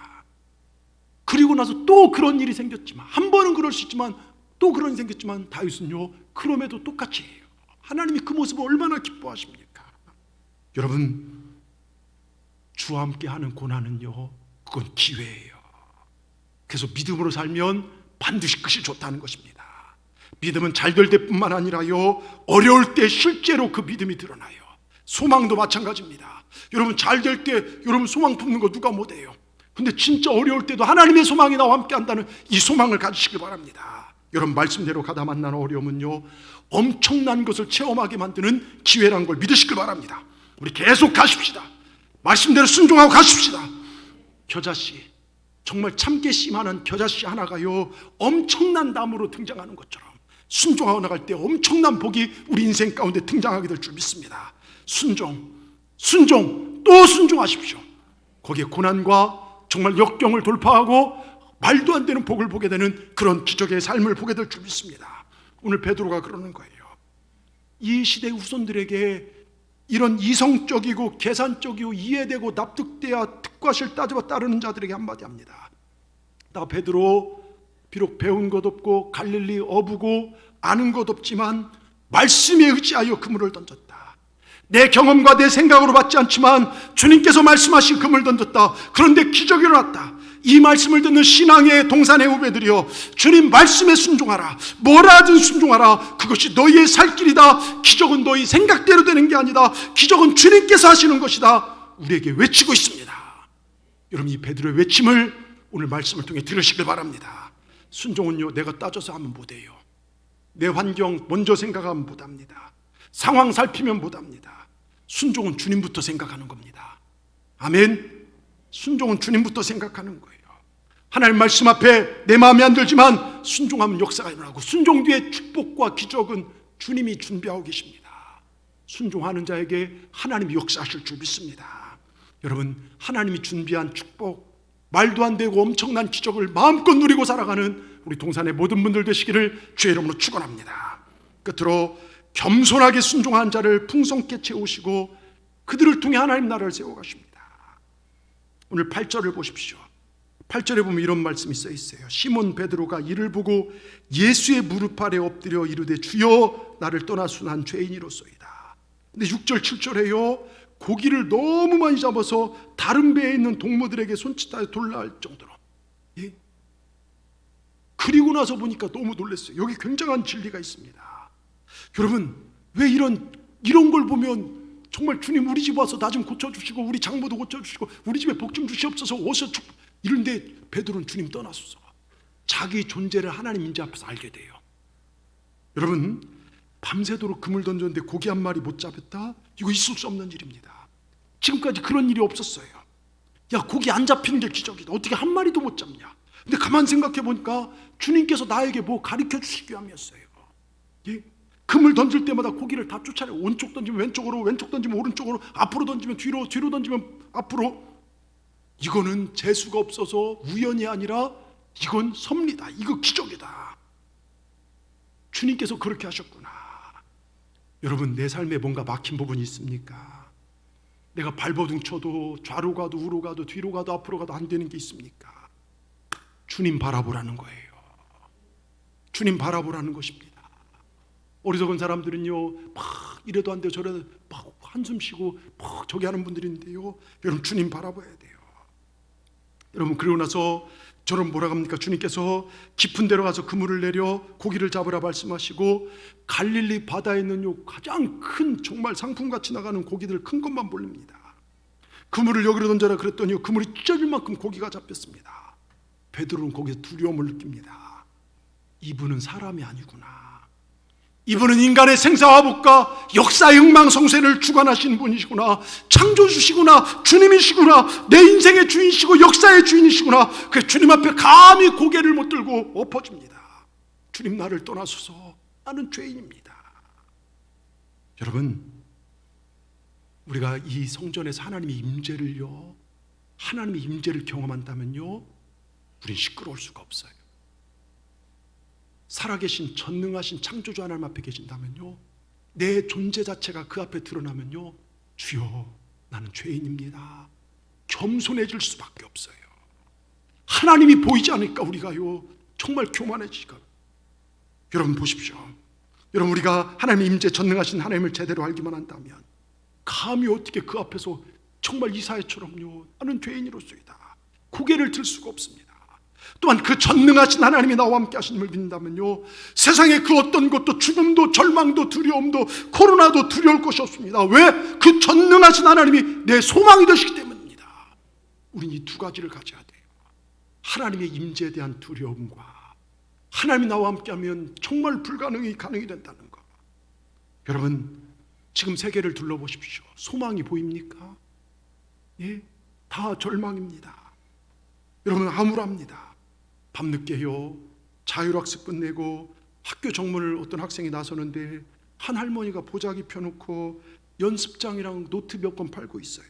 그리고 나서 또 그런 일이 생겼지만, 한 번은 그럴 수 있지만 또 그런 일이 생겼지만 다윗은요, 그럼에도 똑같이 해요. 하나님이 그 모습을 얼마나 기뻐하십니까? 여러분, 주와 함께 하는 고난은요, 그건 기회예요. 그래서 믿음으로 살면 반드시 끝이 좋다는 것입니다. 믿음은 잘 될 때뿐만 아니라요, 어려울 때 실제로 그 믿음이 드러나요. 소망도 마찬가지입니다. 여러분, 잘 될 때 여러분 소망 품는 거 누가 못해요. 근데 진짜 어려울 때도 하나님의 소망이 나와 함께 한다는 이 소망을 가지시길 바랍니다. 여러분, 말씀대로 가다 만나는 어려움은요, 엄청난 것을 체험하게 만드는 기회란 걸 믿으시길 바랍니다. 우리 계속 가십시다. 말씀대로 순종하고 가십시다. 겨자씨, 정말 참깨 씨만한 겨자씨 하나가요 엄청난 나무로 등장하는 것처럼 순종하고 나갈 때 엄청난 복이 우리 인생 가운데 등장하게 될 줄 믿습니다. 순종, 또 순종하십시오. 거기에 고난과 정말 역경을 돌파하고 말도 안 되는 복을 보게 되는 그런 기적의 삶을 보게 될 줄 믿습니다. 오늘 베드로가 그러는 거예요. 이 시대 후손들에게 이런 이성적이고 계산적이고 이해되고 납득돼야 특과실 따져봐 따르는 자들에게 한마디 합니다. 나 베드로 비록 배운 것 없고 갈릴리 어부고 아는 것 없지만 말씀에 의지하여 그물을 던졌다. 내 경험과 내 생각으로 받지 않지만 주님께서 말씀하신 그물을 던졌다. 그런데 기적이 일어났다. 이 말씀을 듣는 신앙의 동산의 후배들이여, 주님 말씀에 순종하라. 뭐라 하든 순종하라. 그것이 너희의 살 길이다. 기적은 너희 생각대로 되는 게 아니다. 기적은 주님께서 하시는 것이다. 우리에게 외치고 있습니다. 여러분, 이 베드로의 외침을 오늘 말씀을 통해 들으시길 바랍니다. 순종은요, 내가 따져서 하면 못해요. 내 환경 먼저 생각하면 못합니다. 상황 살피면 못합니다. 순종은 주님부터 생각하는 겁니다. 아멘. 순종은 주님부터 생각하는 거예요. 하나님 말씀 앞에 내 마음에 안 들지만 순종하면 역사가 일어나고, 순종 뒤에 축복과 기적은 주님이 준비하고 계십니다. 순종하는 자에게 하나님이 역사하실 줄 믿습니다. 여러분, 하나님이 준비한 축복, 말도 안 되고 엄청난 기적을 마음껏 누리고 살아가는 우리 동산의 모든 분들 되시기를 주의 이름으로 축원합니다. 끝으로 겸손하게 순종한 자를 풍성케 채우시고 그들을 통해 하나님 나라를 세워가십니다. 오늘 8절을 보십시오. 8절에 보면 이런 말씀이 써 있어요. 시몬 베드로가 이를 보고 예수의 무릎 아래 엎드려 이르되 주여 나를 떠나서 난 죄인이로소이다. 근데 6절 7절에요, 고기를 너무 많이 잡아서 다른 배에 있는 동무들에게 손짓하여 돌라할 정도로, 예? 그리고 나서 보니까 너무 놀랐어요. 여기 굉장한 진리가 있습니다. 여러분, 왜 이런 걸 보면 정말 주님 우리 집 와서 나 좀 고쳐주시고 우리 장모도 고쳐주시고 우리 집에 복 좀 주시옵소서 어서 이런데 베드로는 주님 떠나소서, 자기 존재를 하나님 인자 앞에서 알게 돼요. 여러분, 밤새도록 그물 던졌는데 고기 한 마리 못 잡았다? 이거 있을 수 없는 일입니다. 지금까지 그런 일이 없었어요. 야, 고기 안 잡히는 게 기적이다. 어떻게 한 마리도 못 잡냐? 근데 가만 생각해 보니까 주님께서 나에게 뭐 가르쳐 주시기 위함이었어요. 예? 그물 던질 때마다 고기를 다 쫓아내요. 오른쪽 던지면 왼쪽으로, 왼쪽 던지면 오른쪽으로, 앞으로 던지면 뒤로, 뒤로 던지면 앞으로. 이거는 재수가 없어서 우연이 아니라 이건 섭리다. 이거 기적이다. 주님께서 그렇게 하셨구나. 여러분, 내 삶에 뭔가 막힌 부분이 있습니까? 내가 발버둥 쳐도 좌로 가도 우로 가도 뒤로 가도 앞으로 가도 안 되는 게 있습니까? 주님 바라보라는 거예요. 주님 바라보라는 것입니다. 어리석은 사람들은요, 막 이래도 안 돼요, 저래도 막 한숨 쉬고 막 저기 하는 분들이 있는데요, 여러분 주님 바라봐야 돼요. 여러분, 그러고 나서 저런 뭐라 합니까? 주님께서 깊은 데로 가서 그물을 내려 고기를 잡으라 말씀하시고 갈릴리 바다에 있는 요 가장 큰 정말 상품같이 나가는 고기들 큰 것만 몰립니다. 그물을 여기로 던져라 그랬더니 그물이 찢어질 만큼 고기가 잡혔습니다. 베드로는 거기서 두려움을 느낍니다. 이분은 사람이 아니구나. 이분은 인간의 생사화복과 역사의 흥망성쇠를 주관하시는 분이시구나. 창조주시구나. 주님이시구나. 내 인생의 주인이시고 역사의 주인이시구나. 그래서 주님 앞에 감히 고개를 못 들고 엎어집니다. 주님, 나를 떠나소서. 나는 죄인입니다. 여러분, 우리가 이 성전에서 하나님의 임재를요, 하나님의 임재를 경험한다면요, 우린 시끄러울 수가 없어요. 살아계신 전능하신 창조주 하나님 앞에 계신다면요, 내 존재 자체가 그 앞에 드러나면요, 주여 나는 죄인입니다. 겸손해질 수밖에 없어요. 하나님이 보이지 않으니까 우리가요 정말 교만해지니까. 여러분 보십시오. 여러분, 우리가 하나님의 임재 전능하신 하나님을 제대로 알기만 한다면 감히 어떻게 그 앞에서 정말 이사야처럼요, 나는 죄인이로소이다, 고개를 들 수가 없습니다. 또한 그 전능하신 하나님이 나와 함께 하시님을 믿는다면요, 세상의 그 어떤 것도, 죽음도 절망도 두려움도 코로나도 두려울 것이 없습니다. 왜? 그 전능하신 하나님이 내 소망이 되시기 때문입니다. 우리는 이 두 가지를 가져야 돼요. 하나님의 임재에 대한 두려움과 하나님이 나와 함께하면 정말 불가능이 가능이 된다는 것. 여러분, 지금 세계를 둘러보십시오. 소망이 보입니까? 예, 다 절망입니다. 여러분 암울합니다. 밤늦게요 자율학습 끝내고 학교 정문을 어떤 학생이 나서는데 한 할머니가 보자기 펴놓고 연습장이랑 노트 몇 권 팔고 있어요.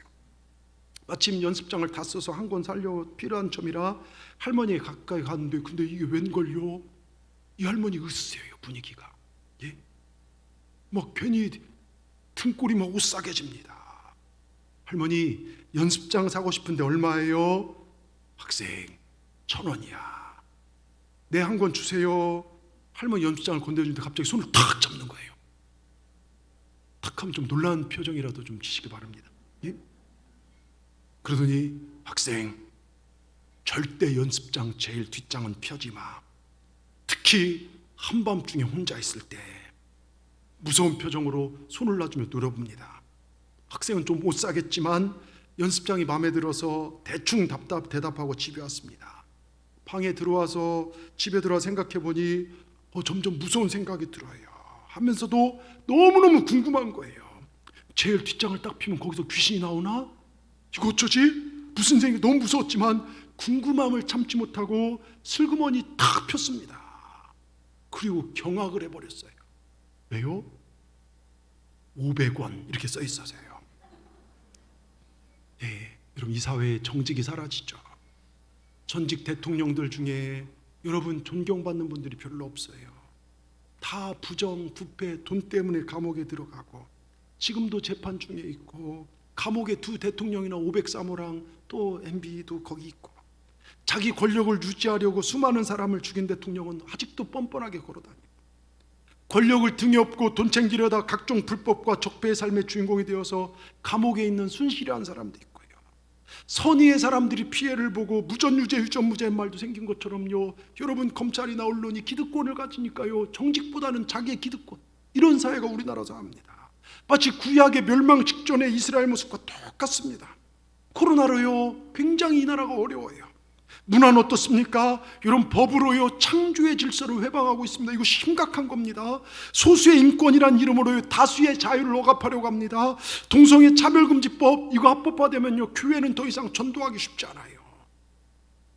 마침 연습장을 다 써서 한 권 살려 필요한 점이라 할머니 가까이 갔는데, 근데 이게 웬걸요? 이 할머니 으스세요 분위기가. 예? 막 괜히 등골이 막 오싹해집니다. 할머니 연습장 사고 싶은데 얼마예요? 학생 1,000원이야. 네, 한 권 주세요. 할머니 연습장을 건네주는데 갑자기 손을 탁 잡는 거예요. 탁 하면 좀 놀란 표정이라도 좀 지시기 바랍니다. 예? 그러더니 학생 절대 연습장 제일 뒷장은 펴지 마. 특히 한밤중에 혼자 있을 때. 무서운 표정으로 손을 놔주며 노려봅니다. 학생은 좀 못 사겠지만 연습장이 마음에 들어서 대충 대답하고 집에 왔습니다. 방에 들어와서 집에 들어와 생각해보니 점점 무서운 생각이 들어요. 하면서도 너무너무 궁금한 거예요. 제일 뒷장을 딱 피면 거기서 귀신이 나오나? 이거 어쩌지? 무슨 생각이 너무 무서웠지만 궁금함을 참지 못하고 슬그머니 탁 폈습니다. 그리고 경악을 해버렸어요. 왜요? 500원 이렇게 써 있어서요. 네, 여러분 이 사회에 정직이 사라지죠. 전직 대통령들 중에 여러분 존경받는 분들이 별로 없어요. 다 부정, 부패, 돈 때문에 감옥에 들어가고 지금도 재판 중에 있고 감옥에 두 대통령이나 503호랑 또 MB도 거기 있고 자기 권력을 유지하려고 수많은 사람을 죽인 대통령은 아직도 뻔뻔하게 걸어다니고 권력을 등에 업고 돈 챙기려다 각종 불법과 적폐의 삶의 주인공이 되어서 감옥에 있는 순실한 사람도 있고요. 선의의 사람들이 피해를 보고 무전유죄, 유전무죄 말도 생긴 것처럼요. 여러분 검찰이나 언론이 기득권을 가지니까요. 정직보다는 자기의 기득권. 이런 사회가 우리나라 사회입니다. 마치 구약의 멸망 직전의 이스라엘 모습과 똑같습니다. 코로나로요. 굉장히 이 나라가 어려워요. 문화는 어떻습니까? 이런 법으로요 창조의 질서를 회방하고 있습니다. 이거 심각한 겁니다. 소수의 인권이란 이름으로 다수의 자유를 억압하려고 합니다. 동성애 차별금지법 이거 합법화되면요 교회는 더 이상 전도하기 쉽지 않아요.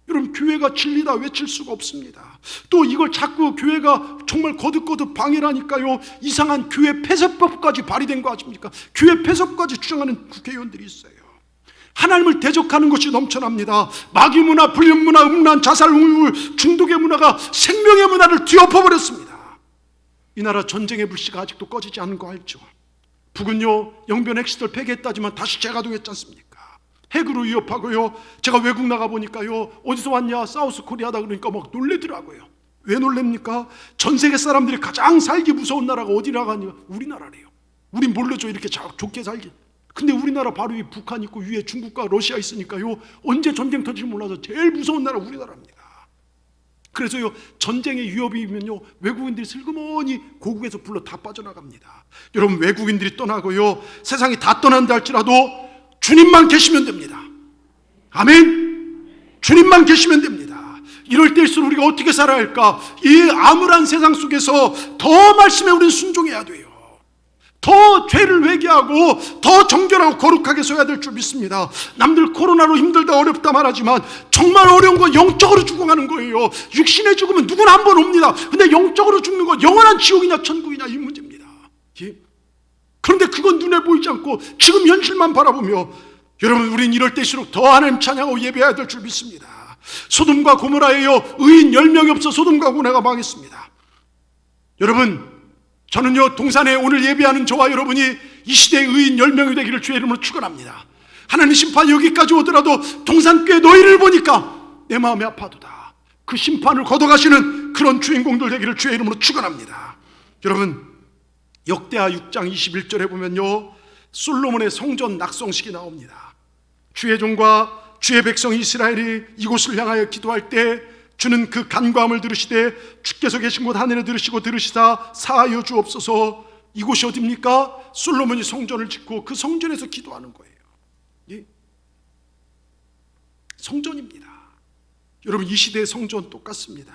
여러분 교회가 진리다 외칠 수가 없습니다. 또 이걸 자꾸 교회가 정말 거듭거듭 방해를 하니까요 이상한 교회 폐쇄법까지 발의된 거 아십니까? 교회 폐쇄까지 주장하는 국회의원들이 있어요. 하나님을 대적하는 것이 넘쳐납니다. 마귀 문화, 불륜 문화, 음란, 자살, 우울, 중독의 문화가 생명의 문화를 뒤엎어버렸습니다. 이 나라 전쟁의 불씨가 아직도 꺼지지 않은 거 알죠? 북은요 영변 핵시설 폐기했다지만 다시 재가동했지 않습니까? 핵으로 위협하고요. 제가 외국 나가보니까요 어디서 왔냐 사우스 코리아다 그러니까 막 놀래더라고요. 왜 놀랍니까? 전 세계 사람들이 가장 살기 무서운 나라가 어디라고 하냐? 우리나라래요. 우린 모르죠 이렇게 좋게 살기. 근데 우리나라 바로 위에 북한 있고 위에 중국과 러시아 있으니까요 언제 전쟁 터질지 몰라서 제일 무서운 나라 우리나라입니다. 그래서요 전쟁의 위협이면요 외국인들이 슬그머니 고국에서 불러 다 빠져나갑니다. 여러분 외국인들이 떠나고요 세상이 다 떠난다 할지라도 주님만 계시면 됩니다. 아멘. 주님만 계시면 됩니다. 이럴 때일수록 우리가 어떻게 살아야 할까? 이 암울한 세상 속에서 더 말씀에 우리는 순종해야 돼요. 더 죄를 회개하고 더 정결하고 거룩하게 서야 될 줄 믿습니다. 남들 코로나로 힘들다 어렵다 말하지만 정말 어려운 건 영적으로 죽어가는 거예요. 육신의 죽음은 누구나 한 번 옵니다. 근데 영적으로 죽는 건 영원한 지옥이냐 천국이냐 이 문제입니다. 예? 그런데 그건 눈에 보이지 않고 지금 현실만 바라보며 여러분 우린 이럴 때일수록 더 하나님 찬양하고 예배해야 될 줄 믿습니다. 소돔과 고모라에요 의인 10명이 없어 소돔과 고모라가 망했습니다. 여러분 저는요 동산에 오늘 예배하는 저와 여러분이 이 시대의 의인 10명이 되기를 주의 이름으로 축원합니다. 하나님 심판이 여기까지 오더라도 동산교회 너희를 보니까 내 마음이 아파도다. 그 심판을 걷어가시는 그런 주인공들 되기를 주의 이름으로 축원합니다. 여러분 역대하 6장 21절에 보면요 솔로몬의 성전 낙성식이 나옵니다. 주의 종과 주의 백성 이스라엘이 이곳을 향하여 기도할 때 주는 그 간구함을 들으시되 주께서 계신 곳 하늘에 들으시사 사하여 주옵소서. 이곳이 어디입니까? 솔로몬이 성전을 짓고 그 성전에서 기도하는 거예요. 예? 성전입니다. 여러분 이 시대의 성전 똑같습니다.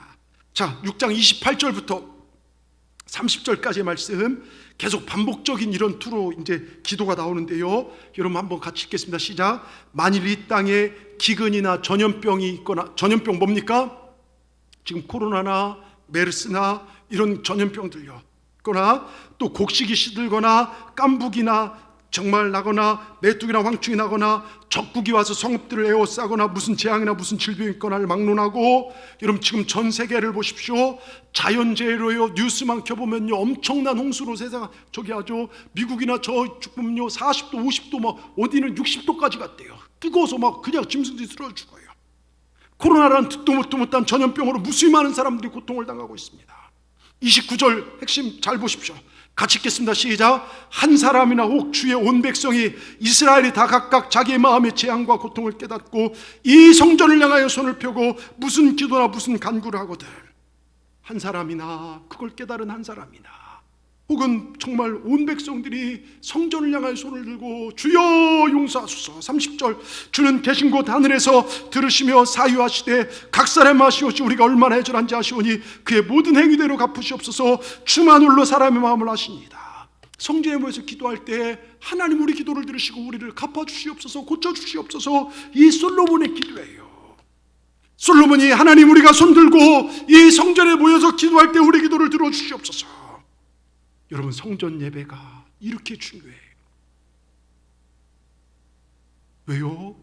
자 6장 28절부터 30절까지의 말씀 계속 반복적인 이런 투로 이제 기도가 나오는데요. 여러분 한번 같이 읽겠습니다. 시작. 만일 이 땅에 기근이나 전염병이 있거나, 전염병 뭡니까? 지금 코로나나 메르스나 이런 전염병들요. 거나 또 곡식이 시들거나 깐부기나 정말 나거나 메뚜기나 황충이 나거나 적국이 와서 성읍들을 에워싸거나 무슨 재앙이나 무슨 질병이 있거나를 막론하고, 여러분 지금 전 세계를 보십시오. 자연재해로요. 뉴스만 켜보면요 엄청난 홍수로 세상 저기 아주 미국이나 저 보면요 40도 50도 막 어디는 60도까지 갔대요. 뜨거워서 막 그냥 짐승들이 쓰러져 죽어요. 코로나라는 듣도 못한 전염병으로 무수히 많은 사람들이 고통을 당하고 있습니다. 29절 핵심 잘 보십시오. 같이 읽겠습니다. 시작. 한 사람이나 혹 주의 온 백성이 이스라엘이 다 각각 자기의 마음의 재앙과 고통을 깨닫고 이 성전을 향하여 손을 펴고 무슨 기도나 무슨 간구를 하거든. 한 사람이나, 그걸 깨달은 한 사람이나, 혹은 정말 온 백성들이 성전을 향하여 손을 들고 주여 용서하소서. 30절. 주는 계신 곳 하늘에서 들으시며 사유하시되 각 사람 아시오시 우리가 얼마나 애절한지 아시오니 그의 모든 행위대로 갚으시옵소서. 주만 홀로 사람의 마음을 아십니다. 성전에 모여서 기도할 때 하나님 우리 기도를 들으시고 우리를 갚아주시옵소서, 고쳐주시옵소서. 이 솔로몬의 기도예요. 솔로몬이 하나님 우리가 손들고 이 성전에 모여서 기도할 때 우리 기도를 들어주시옵소서. 여러분 성전 예배가 이렇게 중요해요. 왜요?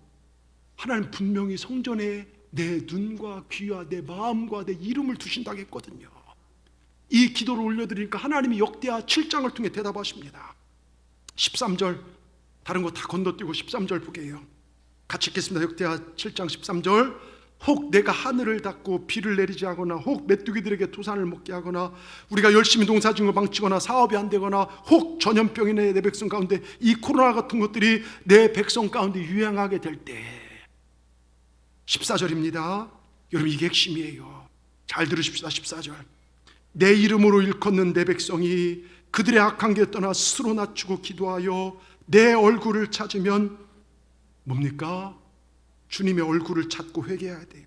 하나님 분명히 성전에 내 눈과 귀와 내 마음과 내 이름을 두신다고 했거든요. 이 기도를 올려드리니까 하나님이 역대하 7장을 통해 대답하십니다. 13절, 다른 거 다 건너뛰고 13절 보게요. 같이 읽겠습니다. 역대하 7장 13절. 혹 내가 하늘을 닫고 비를 내리지 하거나 혹 메뚜기들에게 토산을 먹게 하거나 우리가 열심히 농사짓는 거 망치거나 사업이 안 되거나 혹 전염병이 내 백성 가운데 이 코로나 같은 것들이 내 백성 가운데 유행하게 될 때, 14절입니다. 여러분 이게 핵심이에요. 잘 들으십시다. 14절. 내 이름으로 일컫는 내 백성이 그들의 악한 길 떠나 스스로 낮추고 기도하여 내 얼굴을 찾으면 뭡니까? 주님의 얼굴을 찾고 회개해야 돼요.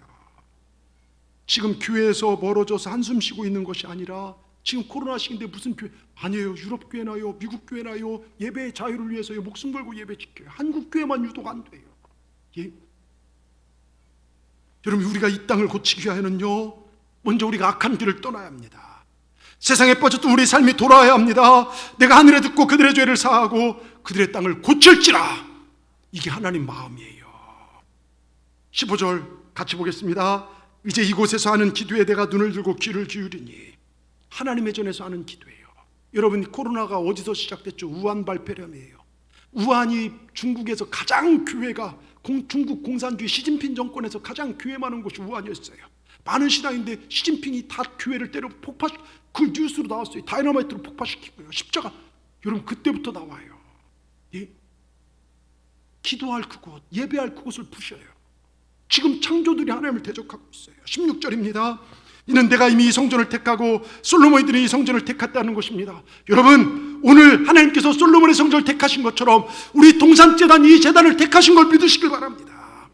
지금 교회에서 멀어져서 한숨 쉬고 있는 것이 아니라, 지금 코로나 시기인데 무슨 교회 아니에요. 유럽 교회나요, 미국 교회나요, 예배의 자유를 위해서요 목숨 걸고 예배 지켜요. 한국 교회만 유독 안 돼요. 예? 여러분 우리가 이 땅을 고치기 위하여는요 먼저 우리가 악한 길을 떠나야 합니다. 세상에 빠졌던 우리 삶이 돌아와야 합니다. 내가 하늘에 듣고 그들의 죄를 사하고 그들의 땅을 고칠지라. 이게 하나님 마음이에요. 15절 같이 보겠습니다. 이제 이곳에서 하는 기도에 내가 눈을 들고 귀를 기울이니, 하나님의 전에서 하는 기도예요. 여러분 코로나가 어디서 시작됐죠? 우한 발폐렴이에요. 우한이 중국에서 가장 교회가 중국 공산주의 시진핑 정권에서 가장 교회 많은 곳이 우한이었어요. 많은 신앙인데 시진핑이 다 교회를 때려 그 뉴스로 나왔어요. 다이너마이트로 폭파시키고요. 십자가. 여러분 그때부터 나와요. 예? 기도할 그곳, 예배할 그곳을 부셔요. 지금 창조들이 하나님을 대적하고 있어요. 16절입니다. 이는 내가 이미 이 성전을 택하고 솔로몬이들이 이 성전을 택했다는 것입니다. 여러분 오늘 하나님께서 솔로몬의 성전을 택하신 것처럼 우리 동산재단 이 재단을 택하신 걸 믿으시길 바랍니다.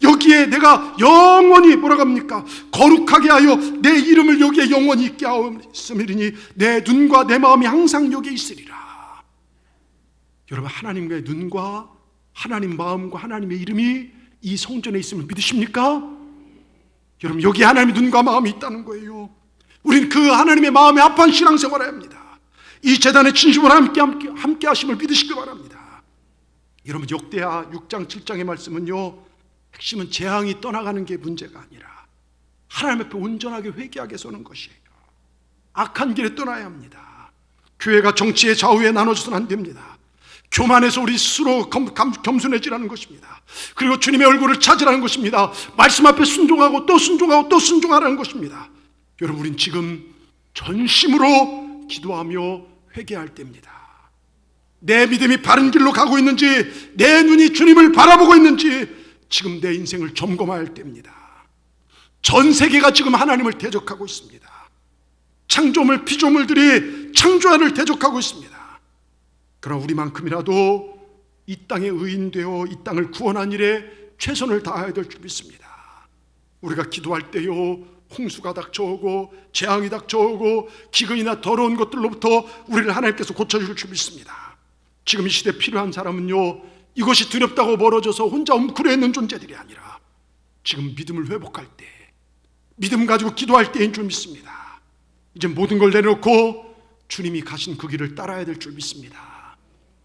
여기에 내가 영원히 뭐라고 합니까? 거룩하게 하여 내 이름을 여기에 영원히 있게 하옵소이니 내 눈과 내 마음이 항상 여기에 있으리라. 여러분 하나님의 눈과 하나님 마음과 하나님의 이름이 이 성전에 있음을 믿으십니까? 여러분 여기 하나님의 눈과 마음이 있다는 거예요. 우리는 그 하나님의 마음에 합한 신앙생활을 합니다. 이 재단의 진심으로 함께 하심을 믿으시기 바랍니다. 여러분 역대하 6장 7장의 말씀은요 핵심은 재앙이 떠나가는 게 문제가 아니라 하나님 앞에 온전하게 회개하게 서는 것이에요. 악한 길에 떠나야 합니다. 교회가 정치의 좌우에 나눠져서는 안 됩니다. 교만해서 우리 스스로 겸손해지라는 것입니다. 그리고 주님의 얼굴을 찾으라는 것입니다. 말씀 앞에 순종하고 또 순종하고 또 순종하라는 것입니다. 여러분 우린 지금 전심으로 기도하며 회개할 때입니다. 내 믿음이 바른 길로 가고 있는지, 내 눈이 주님을 바라보고 있는지 지금 내 인생을 점검할 때입니다. 전 세계가 지금 하나님을 대적하고 있습니다. 창조물 피조물들이 창조하를 대적하고 있습니다. 그러나 우리만큼이라도 이 땅에 의인되어 이 땅을 구원한 일에 최선을 다해야 될 줄 믿습니다. 우리가 기도할 때요 홍수가 닥쳐오고 재앙이 닥쳐오고 기근이나 더러운 것들로부터 우리를 하나님께서 고쳐줄 줄 믿습니다. 지금 이 시대에 필요한 사람은요, 이것이 두렵다고 멀어져서 혼자 웅크려 있는 존재들이 아니라 지금 믿음을 회복할 때, 믿음 가지고 기도할 때인 줄 믿습니다. 이제 모든 걸 내려놓고 주님이 가신 그 길을 따라야 될 줄 믿습니다.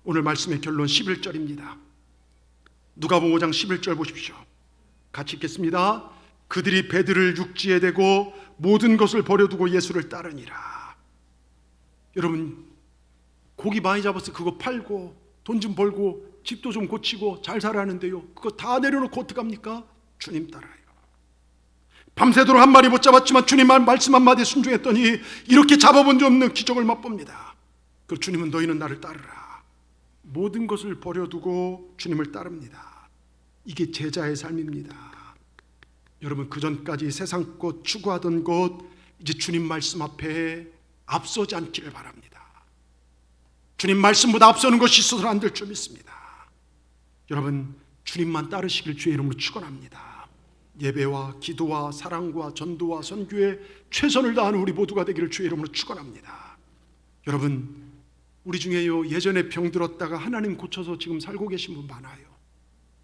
오늘 말씀의 결론 11절입니다. 누가복음 5장 11절 보십시오. 같이 읽겠습니다. 그들이 배들을 육지에 대고 모든 것을 버려두고 예수를 따르니라. 여러분, 고기 많이 잡아서 그거 팔고 돈 좀 벌고 집도 좀 고치고 잘 살아는데요, 그거 다 내려놓고 어떡합니까? 주님 따라요. 밤새도록 한 마리 못 잡았지만 주님 말씀 한마디에 순종했더니 이렇게 잡아본 적 없는 기적을 맛봅니다. 그 주님은 너희는 나를 따르라. 모든 것을 버려두고 주님을 따릅니다. 이게 제자의 삶입니다. 여러분, 그전까지 세상 것 추구하던 것, 이제 주님 말씀 앞에 앞서지 않기를 바랍니다. 주님 말씀보다 앞서는 것이 있어서는 안 될 줄 믿습니다. 여러분, 주님만 따르시길 주의 이름으로 축원합니다. 예배와 기도와 사랑과 전도와 선교에 최선을 다하는 우리 모두가 되기를 주의 이름으로 축원합니다. 여러분, 우리 중에요, 예전에 병들었다가 하나님 고쳐서 지금 살고 계신 분 많아요.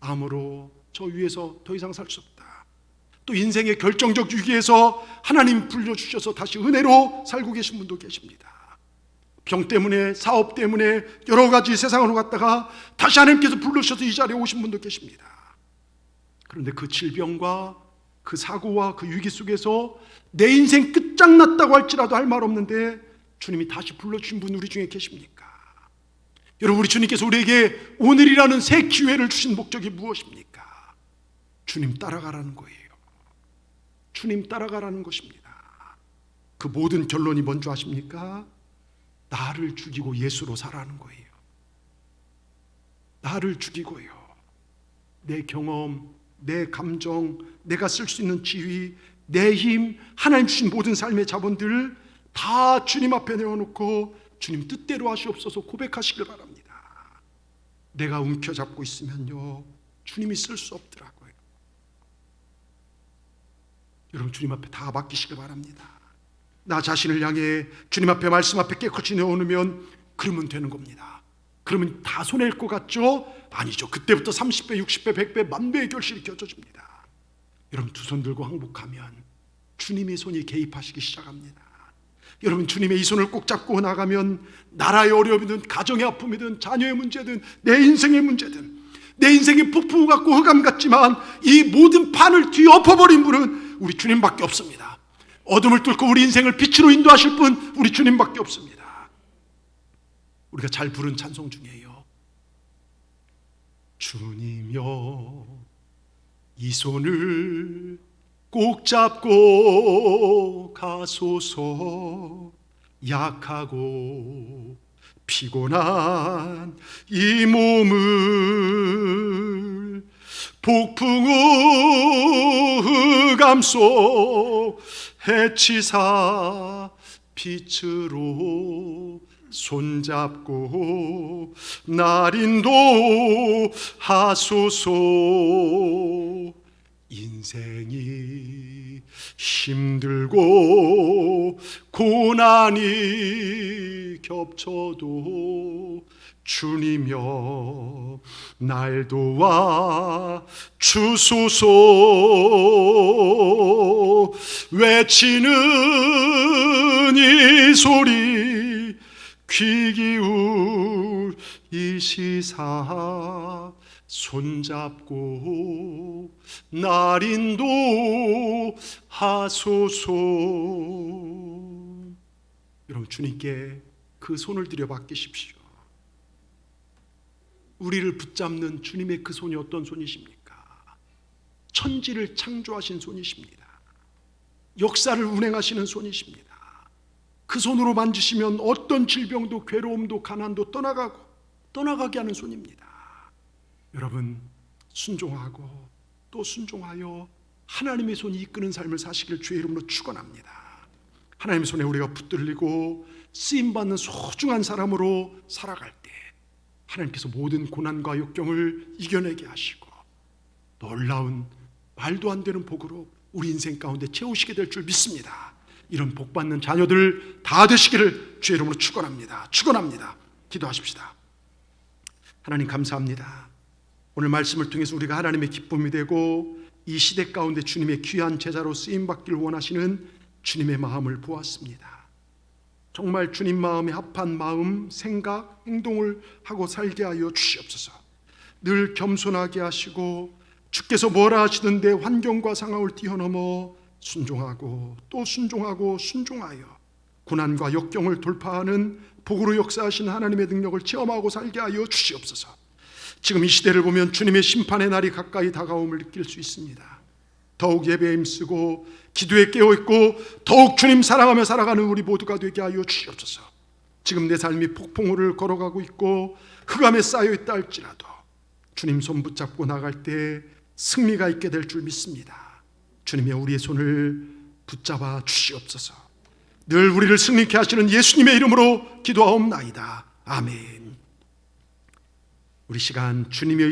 암으로 저 위에서 더 이상 살 수 없다. 또 인생의 결정적 위기에서 하나님 불려주셔서 다시 은혜로 살고 계신 분도 계십니다. 병 때문에, 사업 때문에 여러 가지 세상으로 갔다가 다시 하나님께서 불러주셔서 이 자리에 오신 분도 계십니다. 그런데 그 질병과 그 사고와 그 위기 속에서 내 인생 끝장났다고 할지라도 할 말 없는데 주님이 다시 불러주신 분 우리 중에 계십니까? 여러분, 우리 주님께서 우리에게 오늘이라는 새 기회를 주신 목적이 무엇입니까? 주님 따라가라는 거예요. 주님 따라가라는 것입니다. 그 모든 결론이 뭔지 아십니까? 나를 죽이고 예수로 살아가는 거예요. 나를 죽이고요, 내 경험, 내 감정, 내가 쓸 수 있는 지위, 내 힘, 하나님 주신 모든 삶의 자본들 다 주님 앞에 내어놓고 주님 뜻대로 하시옵소서 고백하시길 바랍니다. 내가 움켜잡고 있으면요, 주님이 쓸 수 없더라고요. 여러분, 주님 앞에 다 맡기시길 바랍니다. 나 자신을 향해 주님 앞에 말씀 앞에 깨끗이 내어놓으면 그러면 되는 겁니다. 그러면 다 손해일 것 같죠? 아니죠. 그때부터 30배, 60배, 100배, 만배의 결실이 켜져집니다. 여러분, 두 손 들고 항복하면 주님의 손이 개입하시기 시작합니다. 여러분, 주님의 이 손을 꼭 잡고 나가면 나라의 어려움이든 가정의 아픔이든 자녀의 문제든 내 인생의 문제든, 내 인생의 폭풍우 같고 흑암 같지만 이 모든 판을 뒤엎어버린 분은 우리 주님밖에 없습니다. 어둠을 뚫고 우리 인생을 빛으로 인도하실 분 우리 주님밖에 없습니다. 우리가 잘 부른 찬송 중에요, 주님여 이 손을 꼭 잡고 가소서, 약하고 피곤한 이 몸을 폭풍우 흑암 속 해치사 빛으로 손잡고 날 인도하소서. 인생이 힘들고 고난이 겹쳐도 주님여 날 도와 주소서. 외치는 이 소리 귀 기울이시사 손잡고 날 인도하소서. 여러분, 주님께 그 손을 들여 맡기십시오. 우리를 붙잡는 주님의 그 손이 어떤 손이십니까? 천지를 창조하신 손이십니다. 역사를 운행하시는 손이십니다. 그 손으로 만지시면 어떤 질병도 괴로움도 가난도 떠나가게 하는 손입니다. 여러분, 순종하고 또 순종하여 하나님의 손이 이끄는 삶을 사시길 주의 이름으로 축원합니다. 하나님의 손에 우리가 붙들리고 쓰임받는 소중한 사람으로 살아갈 때 하나님께서 모든 고난과 역경을 이겨내게 하시고 놀라운 말도 안 되는 복으로 우리 인생 가운데 채우시게 될 줄 믿습니다. 이런 복받는 자녀들 다 되시기를 주의 이름으로 축원합니다. 기도하십시다. 하나님 감사합니다. 오늘 말씀을 통해서 우리가 하나님의 기쁨이 되고 이 시대 가운데 주님의 귀한 제자로 쓰임받기를 원하시는 주님의 마음을 보았습니다. 정말 주님 마음에 합한 마음, 생각, 행동을 하고 살게 하여 주시옵소서. 늘 겸손하게 하시고 주께서 뭐라 하시던데 환경과 상황을 뛰어넘어 순종하고 또 순종하여 고난과 역경을 돌파하는 복으로 역사하시는 하나님의 능력을 체험하고 살게 하여 주시옵소서. 지금 이 시대를 보면 주님의 심판의 날이 가까이 다가옴을 느낄 수 있습니다. 더욱 예배에 힘쓰고 기도에 깨어있고 더욱 주님 사랑하며 살아가는 우리 모두가 되게 하여 주시옵소서. 지금 내 삶이 폭풍우를 걸어가고 있고 흑암에 쌓여있다 할지라도 주님 손 붙잡고 나갈 때 승리가 있게 될 줄 믿습니다. 주님의 우리의 손을 붙잡아 주시옵소서. 늘 우리를 승리케 하시는 예수님의 이름으로 기도하옵나이다. 아멘. 우리 시간 주님의